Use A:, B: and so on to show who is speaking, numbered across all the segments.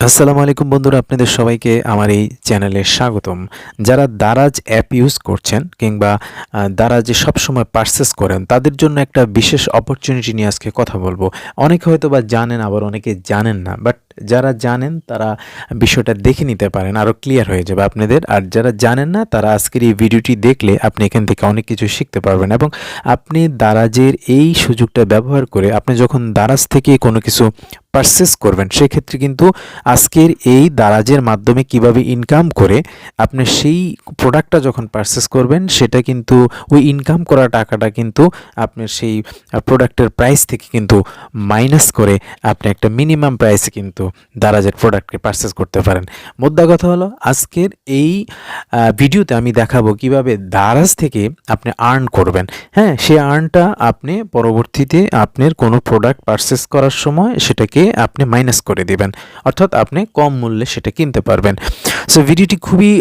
A: আসসালামু আলাইকুম বন্ধুরা, আপনাদের সবাইকে আমার এই চ্যানেলে স্বাগতম। যারা দারাজ অ্যাপ ইউজ করছেন কিংবা দারাজে সবসময় পারচেস করেন, তাদের জন্য একটা বিশেষ অপরচুনিটি নিয়ে আজকে কথা বলবো। অনেকে হয়তো বা জানেন, আবার অনেকে জানেন না, বাট যারা জানেন তারা বিষয়টা দেখে নিতে পারেন, আরও ক্লিয়ার হয়ে যাবে আপনাদের। আর যারা জানেন না তারা আজকের এই ভিডিওটি দেখলে আপনি এখান থেকে অনেক কিছু শিখতে পারবেন এবং আপনি দারাজের এই সুযোগটা ব্যবহার করে আপনি যখন দারাজ থেকে কোনো কিছু পারচেস করবেন, সেক্ষেত্রে কিন্তু আজকের এই দারাজের মাধ্যমে কিভাবে ইনকাম করে আপনি সেই প্রোডাক্টটা যখন পারচেস করবেন, সেটা কিন্তু ওই ইনকাম করা টাকাটা কিন্তু আপনার সেই প্রোডাক্টের প্রাইস থেকে কিন্তু মাইনাস করে আপনি একটা মিনিমাম প্রাইসে কিন্তু দারাজের প্রোডাক্টকে পারচেস করতে পারেন। মোদ্দা কথা হলো, আজকের এই ভিডিওতে আমি দেখাবো কিভাবে দারাজ থেকে আপনি আর্ন করবেন। হ্যাঁ, সেই আর্নটা আপনি পরবর্তীতে আপনার কোনো প্রোডাক্ট পারচেস করার সময় সেটাকে আপনি মাইনাস করে দিবেন, অর্থাৎ আপনি কম মূল্যে সেটা কিনতে পারবেন। সো ভিডিওটি খুবই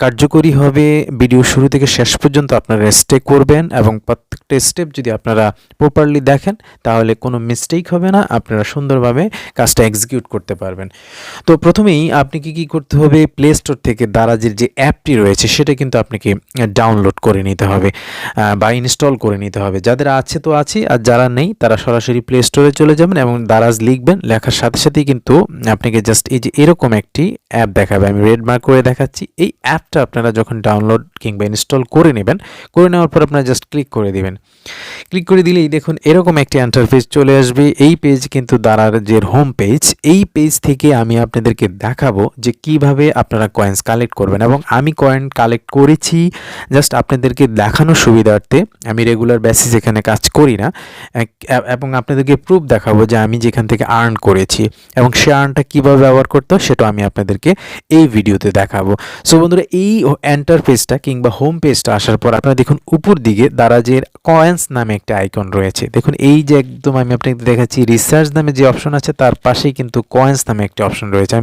A: কার্যকরী হবে। ভিডিও শুরু থেকে শেষ পর্যন্ত আপনারা স্টে করবেন এবং প্রত্যেকটা স্টেপ যদি আপনারা প্রপারলি দেখেন তাহলে কোনো মিস্টেক হবে না, আপনারা সুন্দরভাবে কাজটা এক্সিকিউট করতে পারবেন। তো প্রথমেই আপনি কি করতে হবে, প্লে স্টোর থেকে দারাজের যে অ্যাপটি রয়েছে সেটা কিন্তু আপনাকে ডাউনলোড করে নিতে হবে বা ইনস্টল করে নিতে হবে। যাদের আছে তো আছে, আর যারা নেই তারা সরাসরি প্লে স্টোরে চলে যাবেন এবং দারাজ লিখবেন। লেখার সাথে সাথেই কিন্তু আপনাকে জাস্ট এই যে এরকম একটি অ্যাপ দেখাবে, আমি রেড মার্ক করে দেখাচ্ছি। এই অ্যাপটা আপনারা যখন ডাউনলোড কিংবা ইনস্টল করে নেবেন, করে নেওয়ার পর আপনারা জাস্ট ক্লিক করে দিবেন। ক্লিক করে দিলেই দেখুন এরকম একটি ইন্টারফেস চলে আসবে। এই পেজ কিন্তু দারাজের হোম পেজ। এই পেজ থেকে আমি আপনাদেরকে দেখাবো যে কিভাবে আপনারা কয়েন্স কালেক্ট করবেন, এবং আমি কয়েন কালেক্ট করেছি জাস্ট আপনাদেরকে দেখানোর সুবিধার্থে। আমি রেগুলার বেসিস এখানে কাজ করি না, এবং আপনাদেরকে প্রুফ দেখাবো যে আমি যেখান থেকে আর্ন করেছি এবং সে আর্নটা কীভাবে ব্যবহার করতে হয় সেটা আমি আপনাদেরকে এই ভিডিওতে দেখাবো। সো বন্ধুরা, এই এন্টার পেজটা কিংবা হোম পেজটা আসার পর আপনারা দেখুন উপর দিকে দারাজের কয়েন্স নামে একটা আইকন রয়েছে। দেখুন এই যে একদম আমি আপনাকে দেখাচ্ছি রিসার্চ নামে যে অপশন আছে তার পাশেই কিন্তু কয়েন্স নামে একটা অপশন রয়েছে।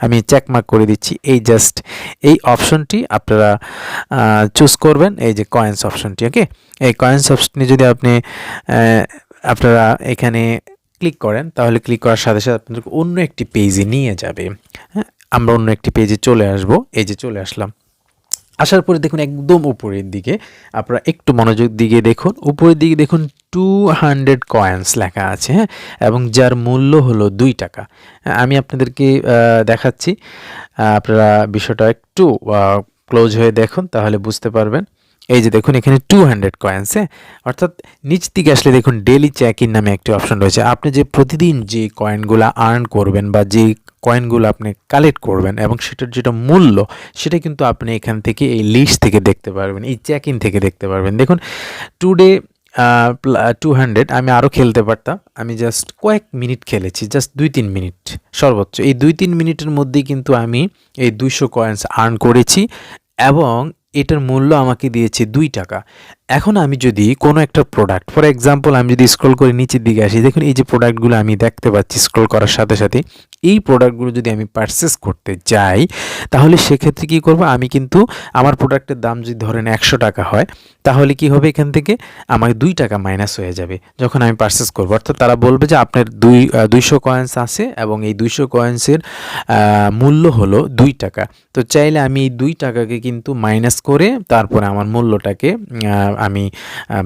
A: আমি চেকমার্ক করে দিচ্ছি। এই জাস্ট এই অপশনটি আপনারা চুজ করবেন, এই যে কয়েন্স অপশনটি। ওকে, এই কয়েন্স অপশনে যদি আপনারা এখানে ক্লিক করেন, তাহলে ক্লিক করার সাথে সাথে আপনাদেরকে অন্য একটি পেজে নিয়ে যাবে। হ্যাঁ, আমরা অন্য একটি পেজে চলে আসব। এই যে চলে আসলাম। আসার পরে দেখুন একদম উপরের দিকে, আপনারা একটু মনোযোগ দিকে দেখুন, উপরের দিকে দেখুন 200 কয়েন্স লেখা আছে। হ্যাঁ, এবং যার মূল্য হলো 2 টাকা। আমি আপনাদেরকে দেখাচ্ছি, আপনারা বিষয়টা একটু ক্লোজ হয়ে দেখুন, তাহলে বুঝতে পারবেন। এই যে দেখুন এখানে 200 কয়েন্স। হ্যাঁ, অর্থাৎ নিচ দিকে আসলে দেখুন ডেইলি চেক ইন নামে একটি অপশন রয়েছে। আপনি যে প্রতিদিন যে কয়েনগুলো আর্ন করবেন বা যে কয়েনগুলো আপনি কালেক্ট করবেন এবং সেটার যেটা মূল্য, সেটা কিন্তু আপনি এখান থেকে এই লিস্ট থেকে দেখতে পারবেন, এই চেক ইন থেকে দেখতে পারবেন। দেখুন টুডে 200। আমি আরও খেলতে পারতাম, আমি জাস্ট কয়েক মিনিট খেলেছি, জাস্ট 2-3 মিনিট সর্বোচ্চ। এই 2-3 মিনিটের মধ্যেই কিন্তু আমি এই 200 কয়েন্স আর্ন করেছি এবং এটার মূল্য আমাকে দিয়েছে 2 টাকা। এখন আমি যদি কোনো একটা প্রোডাক্ট, ফর এক্সাম্পল আমি যদি স্ক্রল করে নিচের দিকে আসি, দেখুন এই যে প্রোডাক্টগুলো আমি দেখতে পাচ্ছি স্ক্রল করার সাথে সাথে, এই প্রোডাক্টগুলো যদি আমি পারচেস করতে যাই, তাহলে সেক্ষেত্রে কী করব, আমি কিন্তু আমার প্রোডাক্টের দাম যদি ধরেন 100 টাকা হয়, তাহলে কি হবে, এখান থেকে আমার 2 টাকা মাইনাস হয়ে যাবে যখন আমি পারচেস করবো। অর্থাৎ তারা বলবে যে আপনার 200 কয়েন্স আছে এবং এই 200 কয়েন্সের মূল্য হলো 2 টাকা। তো চাইলে আমি এই 2 টাকাকে কিন্তু মাইনাস করে তারপরে আমার মূল্যটাকে আমি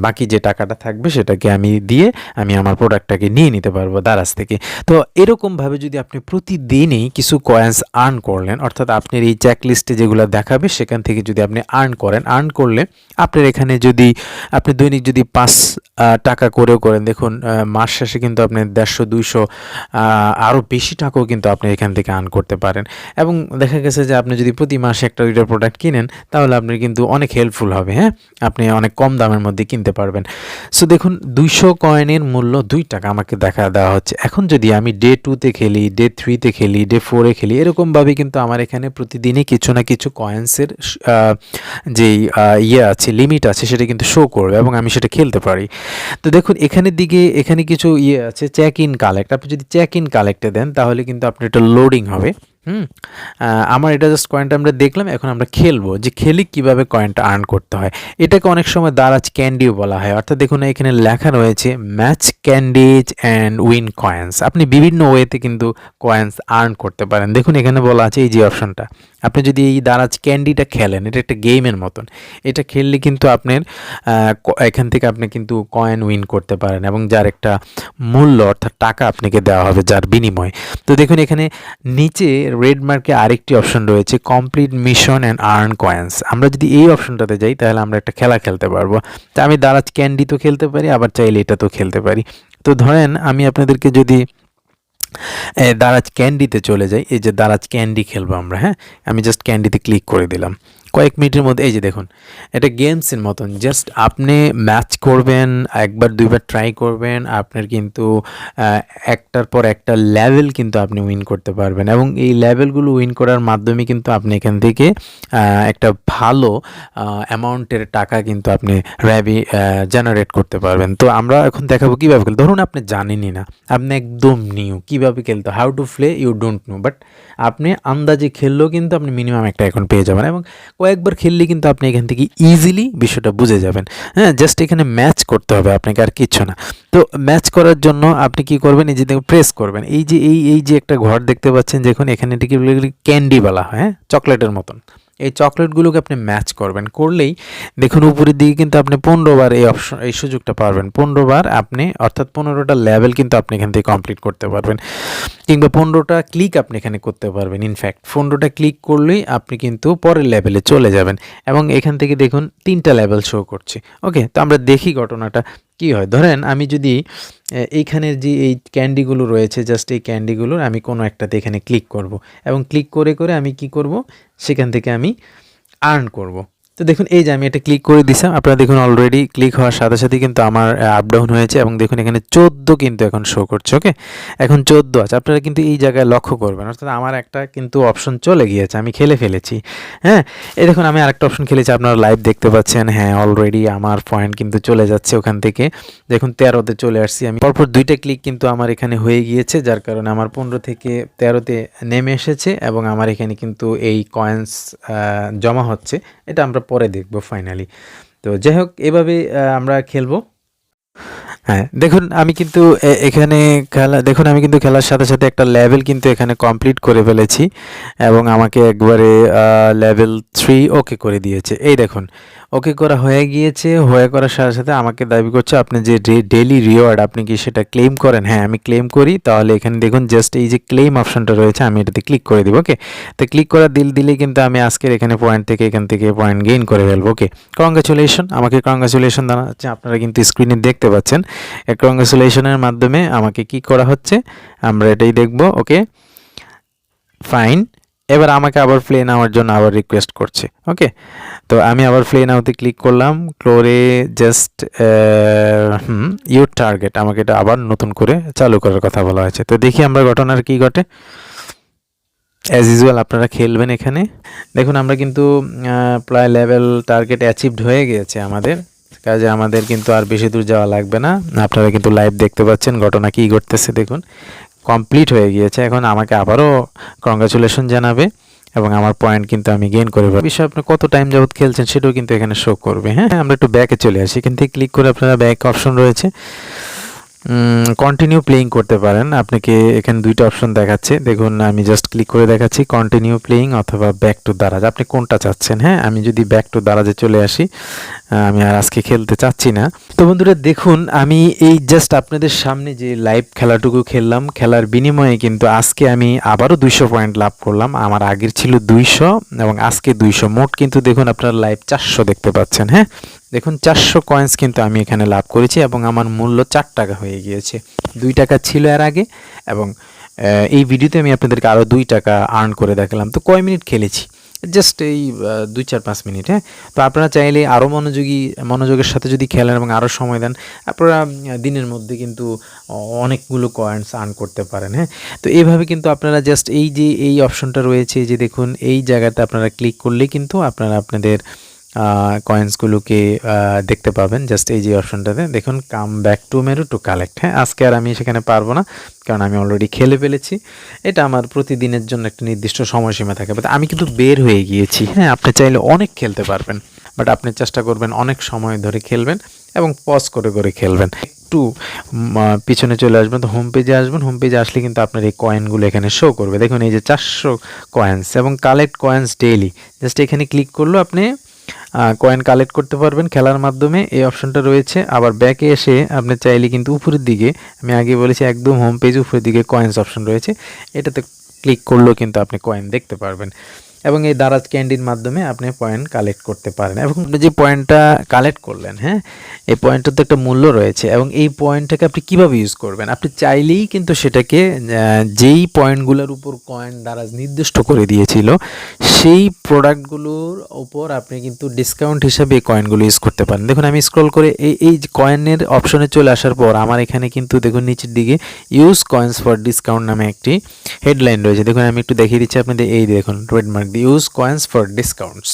A: বাকি যে টাকাটা থাকবে সেটাকে আমি দিয়ে আমি আমার প্রোডাক্টটাকে নিয়ে নিতে পারবো দারাজ থেকে। তো এরকমভাবে যদি আপনি প্রতিদিনই কিছু কয়েন্স আর্ন করলেন, অর্থাৎ আপনার এই চেকলিস্টে যেগুলো দেখাবে সেখান থেকে যদি আপনি আর্ন করলে আপনার এখানে যদি আপনি দৈনিক যদি 5 টাকা করেও করেন, দেখুন মাস শেষে কিন্তু আপনি 150-200 আরও বেশি টাকাও কিন্তু আপনি এখান থেকে আর্ন করতে পারেন। এবং দেখা গেছে যে আপনি যদি প্রতি মাসে একটা দুইটা প্রোডাক্ট কিনেন, তাহলে আপনার কিন্তু অনেক হেল্পফুল হবে। হ্যাঁ, আপনি অনেক কম দামের মধ্যে কিনতে পারবেন। সো দেখুন 200 কয়েনের মূল্য 2 টাকা আমাকে দেওয়া হচ্ছে। এখন যদি আমি ডে 2-তে খেলি, ডে 3-তে খেলি, ডে 4-এ খেলি, এরকমভাবে কিন্তু আমার এখানে প্রতিদিনই কিছু না কিছু কয়েন্সের যেই আছে, লিমিট আছে, সেটা কিন্তু শো করবে এবং আমি সেটা খেলতে পারি। তো দেখুন এখানে কিছু আছে চেক ইন কালেক্ট। আপনি যদি চেক ইন কালেক্টে দেন, তাহলে কিন্তু আপনি এটা লোডিং হবে। হুম? আমার এটা জাস্ট কয়েনটা আমরা দেখলাম, এখন আমরা খেলবো যে খেলি কীভাবে কয়েনটা আর্ন করতে হয়। এটাকে অনেক সময় দারাজ ক্যান্ডিও বলা হয়। অর্থাৎ দেখুন এখানে লেখা রয়েছে match candies and win coins. আপনি বিভিন্ন ওয়েতে কিন্তু কয়েন্স আর্ন করতে পারেন। দেখুন এখানে বলা আছে এই যে অপশনটা, আপনি যদি এই দারাজ ক্যান্ডিটা খেলেন, এটা একটা গেমের মতন। এটা খেললে কিন্তু আপনার এখান থেকে আপনি কিন্তু কয়েন উইন করতে পারেন এবং যার একটা মূল্য অর্থাৎ টাকা আপনাকে দেওয়া হবে যার বিনিময়ে। তো দেখুন এখানে নিচে রেড মার্কে আরেকটি অপশন রয়েছে complete mission and earn coins. আমরা যদি এই অপশনটাতে যাই তাহলে আমরা একটা খেলা খেলতে পারবো। তা আমি দারাজ ক্যান্ডি তো খেলতে পারি, আবার চাইলে এটা তো খেলতে পারি। তো ধরেন আমি আপনাদেরকে যদি দারাজ ক্যান্ডিতে চলে যাই, এই যে দারাজ ক্যান্ডি খেলবো আমরা, হ্যাঁ, আমি জাস্ট ক্যান্ডিতে ক্লিক করে দিলাম। কয়েক মিনিটের মধ্যে এই যে দেখুন এটা গেমসের মতন, জাস্ট আপনি ম্যাচ করবেন, একবার দুইবার ট্রাই করবেন, আপনার কিন্তু একটার পর একটা লেভেল কিন্তু আপনি উইন করতে পারবেন এবং এই লেভেলগুলো উইন করার মাধ্যমে কিন্তু আপনি এখান থেকে একটা ভালো অ্যামাউন্টের টাকা কিন্তু আপনি জেনারেট করতে পারবেন। তো আমরা এখন দেখাবো কীভাবে খেলতে। ধরুন আপনি জানেনই না, আপনি একদম নিউ, কীভাবে খেলতে, how to play you don't know, but আপনি আন্দাজে খেললেও কিন্তু আপনি মিনিমাম একটা অ্যাকাউন্ট পেয়ে যাবেন এবং কয়েকবার খেললে কিন্তু আপনি এখান থেকে ইজিলি বিষয়টা বুঝে যাবেন। হ্যাঁ, জাস্ট এখানে ম্যাচ করতে হবে আপনাকে, আর কিচ্ছু না। তো ম্যাচ করার জন্য আপনি কি করবেন, এই যে প্রেস করবেন, এই যে এই যে একটা ঘর দেখতে পাচ্ছেন, দেখুন এখানে এটিকে ক্যান্ডি বলা হয়, হ্যাঁ, চকলেটের মতন। এই চকলেটগুলোকে আপনি ম্যাচ করবেন, করলেই দেখুন উপরের দিকে কিন্তু আপনি 15 বার এই সুযোগটা পারবেন। 15 বার আপনি অর্থাৎ 15টা লেভেল কিন্তু আপনি এখান থেকে কমপ্লিট করতে পারবেন, কিংবা 15টা ক্লিক আপনি এখানে করতে পারবেন। ইনফ্যাক্ট 15টা ক্লিক করলেই আপনি কিন্তু পরের লেভেলে চলে যাবেন এবং এখান থেকে দেখুন 3টা লেভেল শো করছে। ওকে, তো আমরা দেখি ঘটনাটা কি হয়। ধরেন আমি যদি এইখানের যে এই ক্যান্ডিগুলো রয়েছে, জাস্ট এই ক্যান্ডিগুলোর আমি কোনো একটাতে এখানে ক্লিক করব এবং ক্লিক করে করে আমি কি করব, সেখান থেকে আমি আর্ন করব। তো দেখুন এই যে আমি এটা ক্লিক করে দিলাম, আপনারা দেখুন অলরেডি ক্লিক হওয়ার সাথে সাথে কিন্তু আমার আপ ডাউন হয়েছে এবং দেখুন এখানে 14 কিন্তু এখন শো করছে। ওকে, এখন 14 আছে, আপনারা কিন্তু এই জায়গায় লক্ষ্য করবেন, অর্থাৎ আমার একটা কিন্তু অপশন চলে গিয়েছে, আমি খেলে ফেলেছি। হ্যাঁ, এই দেখুন আমি আরেকটা অপশন খেলেছি, আপনারা লাইভ দেখতে পাচ্ছেন। হ্যাঁ, অলরেডি আমার পয়েন্ট কিন্তু চলে যাচ্ছে ওখান থেকে, দেখুন 13তে চলে আসছি আমি। পরপর 2টা ক্লিক কিন্তু আমার এখানে হয়ে গিয়েছে, যার কারণে আমার 15 থেকে 13তে নেমে এসেছে এবং আমার এখানে কিন্তু এই কয়েন্স জমা হচ্ছে। এটা আমরা পরে দেখব ফাইনালি। তো যাই হোক, এভাবে আমরা খেলবো। হ্যাঁ, দেখুন আমি কিন্তু এখানে দেখুন আমি কিন্তু খেলার সাথে সাথে একটা লেভেল কিন্তু এখানে কমপ্লিট করে ফেলেছি এবং আমাকে একবারে লেভেল 3 ওকে করে দিয়েছে। এই দেখুন ওকে করা হয়ে গিয়েছে, হয়ে করার সাথে সাথে আমাকে দাবি করছে আপনি যে ডেইলি রিওয়ার্ড আপনি কি সেটা ক্লেম করেন। হ্যাঁ, আমি ক্লেম করি। তাহলে এখানে দেখুন জাস্ট এই যে ক্লেম অপশনটা রয়েছে, আমি এটাতে ক্লিক করে দিব। ওকে, তো ক্লিক করা দিলেই কিন্তু আমি আজকের এখানে পয়েন্ট থেকে এখান থেকে পয়েন্ট গেইন করে ফেলবো। ওকে, কংগ্রাচুলেশন, আমাকে কংগ্রাচুলেশন জানাচ্ছে, আপনারা কিন্তু স্ক্রিনে দেখতে পাচ্ছেন। কংগ্রাচুলেশনের মাধ্যমে আমাকে কি করা হচ্ছে আমরা এটাই দেখব। ওকে, ফাইন। এবার আমাকে আবার প্লে নেওয়ার জন্য আবার রিকোয়েস্ট করছে। ওকে, তো আমি আবার প্লে নাওতে ক্লিক করলাম, করে জাস্ট ইউর টার্গেট, আমাকে এটা আবার নতুন করে চালু করার কথা বলা হয়েছে। তো দেখি আমরা ঘটনার কি ঘটে। অ্যাজ ইউজুয়াল আপনারা খেলবেন এখানে। দেখুন আমরা কিন্তু প্রায় লেভেল টার্গেট অ্যাচিভড হয়ে গিয়েছে আমাদের, কাজে আমাদের কিন্তু আর বেশি দূর যাওয়া লাগবে না। আপনারা কিন্তু লাইভ দেখতে পাচ্ছেন ঘটনা কী ঘটতেছে। দেখুন কমপ্লিট হয়ে গিয়েছে, এখন আমাকে আবারও কংগ্রাচুলেশন জানাবে এবং আমার পয়েন্ট কিন্তু আমি গেইন করে পাবো। বিষয় আপনি কত টাইম যাবত খেলছেন সেটাও কিন্তু এখানে শো করবে। হ্যাঁ, আমরা একটু ব্যাকে চলে আসি, এখান থেকে ক্লিক করে আপনারা ব্যাক অপশন রয়েছে, কন্টিনিউ প্লেইং করতে পারেন। আপনাকে এখানে 2টা অপশন দেখাচ্ছে, দেখুন আমি জাস্ট ক্লিক করে দেখাচ্ছি কন্টিনিউ প্লেইং অথবা ব্যাক টু দারাজ, আপনি কোনটা চাচ্ছেন। হ্যাঁ, আমি যদি ব্যাক টু দারাজে চলে আসি, আমি আর আজকে খেলতে চাচ্ছি না। তো বন্ধুরা দেখুন আমি এই জাস্ট আপনাদের সামনে যে লাইভ খেলাটুকু খেললাম, খেলার বিনিময়ে কিন্তু আজকে আমি আবারও 200 পয়েন্ট লাভ করলাম। আমার আগের ছিল 200 এবং আজকে 200, মোট কিন্তু দেখুন আপনারা লাইভ 400 দেখতে পাচ্ছেন। হ্যাঁ, দেখুন 400 কয়েন্স কিন্তু আমি এখানে লাভ করেছি এবং আমার মূল্য 4 টাকা হয়ে গিয়েছে। 2 টাকা ছিল এর আগে এবং এই ভিডিওতে আমি আপনাদেরকে আরও 2 টাকা আর্ন করে দেখালাম। তো কয় মিনিট খেলেছি, জাস্ট এই 2-4-5 মিনিট। হ্যাঁ, তো আপনারা চাইলে আরও মনোযোগের সাথে যদি খেলেন এবং আরও সময় দেন, আপনারা দিনের মধ্যে কিন্তু অনেকগুলো কয়েন্স আর্ন করতে পারেন। হ্যাঁ, তো এইভাবে কিন্তু আপনারা জাস্ট এই যে এই অপশনটা রয়েছে, যে দেখুন এই জায়গাতে আপনারা ক্লিক করলেই কিন্তু আপনারা আপনাদের কয়েন্সগুলোকে দেখতে পাবেন জাস্ট এই যে অপশনটাতে দেখুন come back to menu to collect. হ্যাঁ, আজকে আর আমি সেখানে পারবো না, কারণ আমি অলরেডি খেলে ফেলেছি। এটা আমার প্রতিদিনের জন্য একটা নির্দিষ্ট সময়সীমা থাকে, বাট আমি কিন্তু বের হয়ে গিয়েছি। হ্যাঁ, আপনি চাইলে অনেক খেলতে পারবেন, বাট আপনি চেষ্টা করবেন অনেক সময় ধরে খেলবেন এবং পজ করে করে খেলবেন। একটু পিছনে চলে আসবেন, তো হোম পেজে আসবেন। হোম পেজে আসলে কিন্তু আপনার এই কয়েনগুলো এখানে শো করবে। দেখুন এই যে 400 কয়েন্স এবং কালেক্ট কয়েন্স ডেইলি, জাস্ট এখানে ক্লিক করলো আপনি কয়েন কালেক্ট করতে পারবেন খেলার মাধ্যমে, এই অপশনটা রয়েছে। আবার ব্যাকে এসে আপনি চাইলে কিন্তু উপরের দিকে, আমি আগে বলেছি একদম হোম পেজ উপরের দিকে কয়েন্স অপশন রয়েছে, এটাতে ক্লিক করলেও কিন্তু আপনি কয়েন দেখতে পারবেন এবং এই দারাজ ক্যান্ডির মাধ্যমে আপনি পয়েন্ট কালেক্ট করতে পারেন। এবং আপনি যে পয়েন্টটা কালেক্ট করলেন, হ্যাঁ, এই পয়েন্টটার তো একটা মূল্য রয়েছে এবং এই পয়েন্টটাকে আপনি কীভাবে ইউজ করবেন, আপনি চাইলেই কিন্তু সেটাকে যেই পয়েন্টগুলোর উপর কয়েন দারাজ নির্দিষ্ট করে দিয়েছিল সেই প্রোডাক্টগুলোর ওপর আপনি কিন্তু ডিসকাউন্ট হিসাবে এই কয়েনগুলো ইউজ করতে পারেন। দেখুন আমি স্ক্রল করে এই কয়েনের অপশনে চলে আসার পর আমার এখানে কিন্তু দেখুন নিচের দিকে ইউজ কয়েন্স ফর ডিসকাউন্ট নামে একটি হেডলাইন রয়েছে। দেখুন আমি একটু দেখিয়ে দিচ্ছি আপনাদের, এই দেখুন trademark use coins for discounts.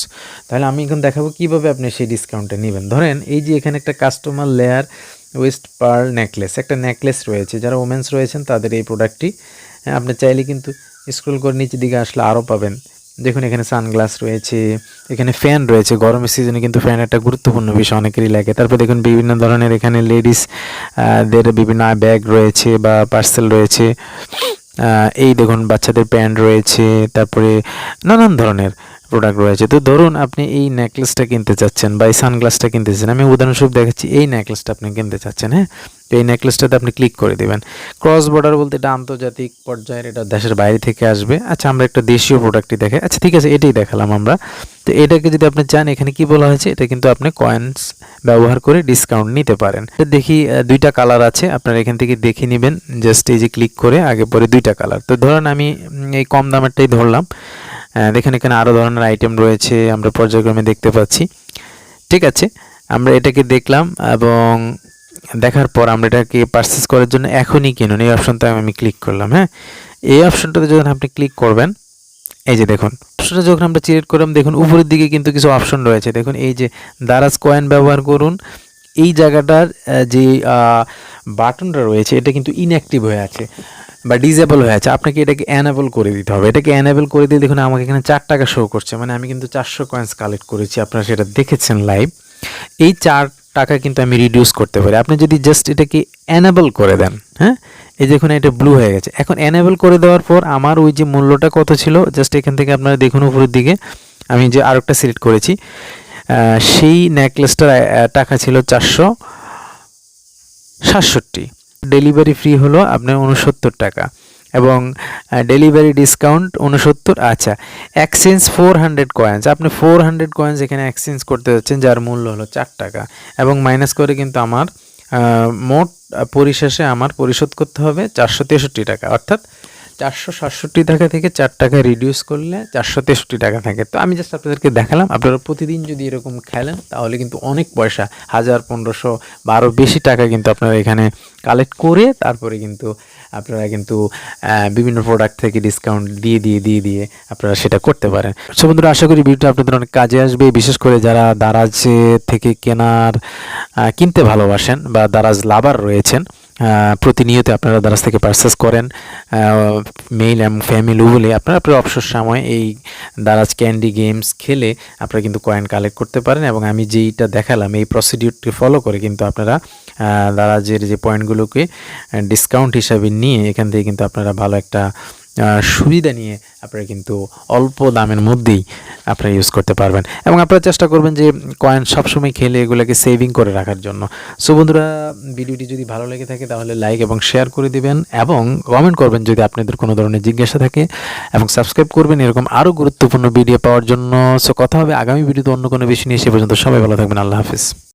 A: তাহলে আমি এখন দেখাবো কীভাবে আপনি সেই ডিসকাউন্টটা নেবেন। ধরেন এই যে এখানে একটা customer layer waist pearl necklace, একটা নেকলেস রয়েছে, যারা ওমেন্স রয়েছেন তাদের এই প্রোডাক্টটি। হ্যাঁ, আপনি চাইলে কিন্তু স্ক্রল করে নিচের দিকে আসলে আরও পাবেন। দেখুন এখানে সানগ্লাস রয়েছে, এখানে ফ্যান রয়েছে, গরমের সিজনে কিন্তু ফ্যান একটা গুরুত্বপূর্ণ বিষয়, অনেকেরই লাগে। তারপর দেখুন বিভিন্ন ধরনের এখানে লেডিস দের বিভিন্ন ব্যাগ রয়েছে বা পার্সেল রয়েছে। এই দেখুন বাচ্চাদের প্যান্ট রয়েছে, তারপরে নানান ধরনের প্রোডাক্ট রয়েছে। তো ধরুন আপনি এই নেকলেসটা কিনতে চাচ্ছেন বা এই সানগ্লাসটা কিনতে চাচ্ছেন, আমি উদাহরণস্বরূপ দেখাচ্ছি, এই নেকলেসটা আপনি কিনতে চাচ্ছেন। হ্যাঁ, তো এই নেকলেসটাতে আপনি ক্লিক করে দেবেন। ক্রস বর্ডার বলতে এটা আন্তর্জাতিক পর্যায়ের, এটা দেশের বাইরে থেকে আসবে। আচ্ছা আমরা একটা দেশীয় প্রোডাক্টই দেখাই, আচ্ছা ঠিক আছে এটাই দেখালাম আমরা। তো এটাকে যদি আপনি চান, এখানে কি বলা হয়েছে, এটা কিন্তু আপনি কয়েন্স ব্যবহার করে ডিসকাউন্ট নিতে পারেন। দেখি দুইটা কালার আছে, আপনারা এখান থেকে দেখে নেবেন জাস্ট এই যে ক্লিক করে আগে পরে দুইটা কালার। তো ধরেন আমি এই কম দামেরটাই ধরলাম। দেখেন এখানে আরও ধরনের আইটেম রয়েছে, আমরা পর্যায়ক্রমে দেখতে পাচ্ছি। ঠিক আছে, আমরা এটাকে দেখলাম এবং দেখার পর আমরা এটাকে পারচেস করার জন্য এখনই কিনুন এই অপশনটা আমি ক্লিক করলাম। হ্যাঁ, এই অপশনটাতে যখন আপনি ক্লিক করবেন, এই যে দেখুন অপশনটা যখন আমরা সিলেক্ট করলাম, দেখুন উপরের দিকে কিন্তু কিছু অপশন রয়েছে। দেখুন এই যে দারাজ কয়েন ব্যবহার করুন, এই জায়গাটার যে বাটনটা রয়েছে এটা কিন্তু ইনঅ্যাক্টিভ হয়ে আছে বা ডিজেবল হয়ে আছে, আপনাকে এটাকে অ্যানেবল করে দিতে হবে। এটাকে অ্যানেবল করে দিয়ে দেখুন আমাকে এখানে 4 টাকা শো করছে, মানে আমি কিন্তু 400 কয়েন্স কালেক্ট করেছি, আপনারা সেটা দেখেছেন লাইভ। এই 4 টাকা কিন্তু আমি রিডিউস করতে পারি আপনি যদি জাস্ট এটাকে অ্যানেবল করে দেন। হ্যাঁ, এই দেখুন এটা ব্লু হয়ে গেছে। এখন অ্যানেবল করে দেওয়ার পর আমার ওই যে মূল্যটা কত ছিল, জাস্ট এখান থেকে আপনারা দেখুন উপরের দিকে আমি যে আরেকটা সিলেক্ট করেছি, সেই নেকলেসটার টাকা ছিল 467। ডেলিভারি ফ্রি হলো আপনার 69 টাকা এবং ডেলিভারি ডিসকাউন্ট 69। আচ্ছা, এক্সচেঞ্জ 400 কয়েন্স, আপনি 400 কয়েন্স এখানে এক্সচেঞ্জ করতে যাচ্ছেন যার মূল্য হলো 4 টাকা এবং মাইনাস করে কিন্তু আমার মোট পরিশেষে আমার পরিশোধ করতে হবে 463 টাকা, অর্থাৎ 467 টাকা থেকে 4 টাকা রিডিউস করলে 463 টাকা থাকে। তো আমি জাস্ট আপনাদেরকে দেখালাম, আপনারা প্রতিদিন যদি এরকম খেলেন তাহলে কিন্তু অনেক পয়সা, 1000, 1500 বা আরও বেশি টাকা কিন্তু আপনারা এখানে কালেক্ট করে তারপরে কিন্তু আপনারা কিন্তু বিভিন্ন প্রোডাক্ট থেকে ডিসকাউন্ট দিয়ে আপনারা সেটা করতে পারেন। সো বন্ধুরা, আশা করি ভিডিওটা আপনাদের অনেক কাজে আসবে, বিশেষ করে যারা দারাজ থেকে কিনতে ভালোবাসেন বা দারাজ লাভার রয়েছেন। প্রতিনিয়ত আপনারা দারাজ থেকে পারচেস করেন, মেইল এবং ফ্যামিলি বলে আপনারা আপনার অবসর সময় এই দারাজ ক্যান্ডি গেমস খেলে আপনারা কিন্তু কয়েন কালেক্ট করতে পারেন এবং আমি যেইটা দেখালাম এই প্রসিডিউরটি ফলো করে কিন্তু আপনারা দারাজের যে পয়েন্টগুলোকে ডিসকাউন্ট হিসাবে নিয়ে এখান থেকে কিন্তু আপনারা ভালো একটা সুবিধা নিয়ে আপনারা কিন্তু অল্প দামের মধ্যেই আপনারা ইউজ করতে পারবেন এবং আপনারা চেষ্টা করবেন যে কয়েন সবসময় খেলে এগুলোকে সেভিং করে রাখার জন্য। সো বন্ধুরা, ভিডিওটি যদি ভালো লেগে থাকে তাহলে লাইক এবং শেয়ার করে দিবেন এবং কমেন্ট করবেন যদি আপনাদের কোনো ধরনের জিজ্ঞাসা থাকে এবং সাবস্ক্রাইব করবেন এরকম আরও গুরুত্বপূর্ণ ভিডিও পাওয়ার জন্য। সো কথা হবে আগামী ভিডিওতে অন্য কোনো বিষয় নিয়ে। সে পর্যন্ত সবাই ভালো থাকবেন। আল্লাহ হাফিজ।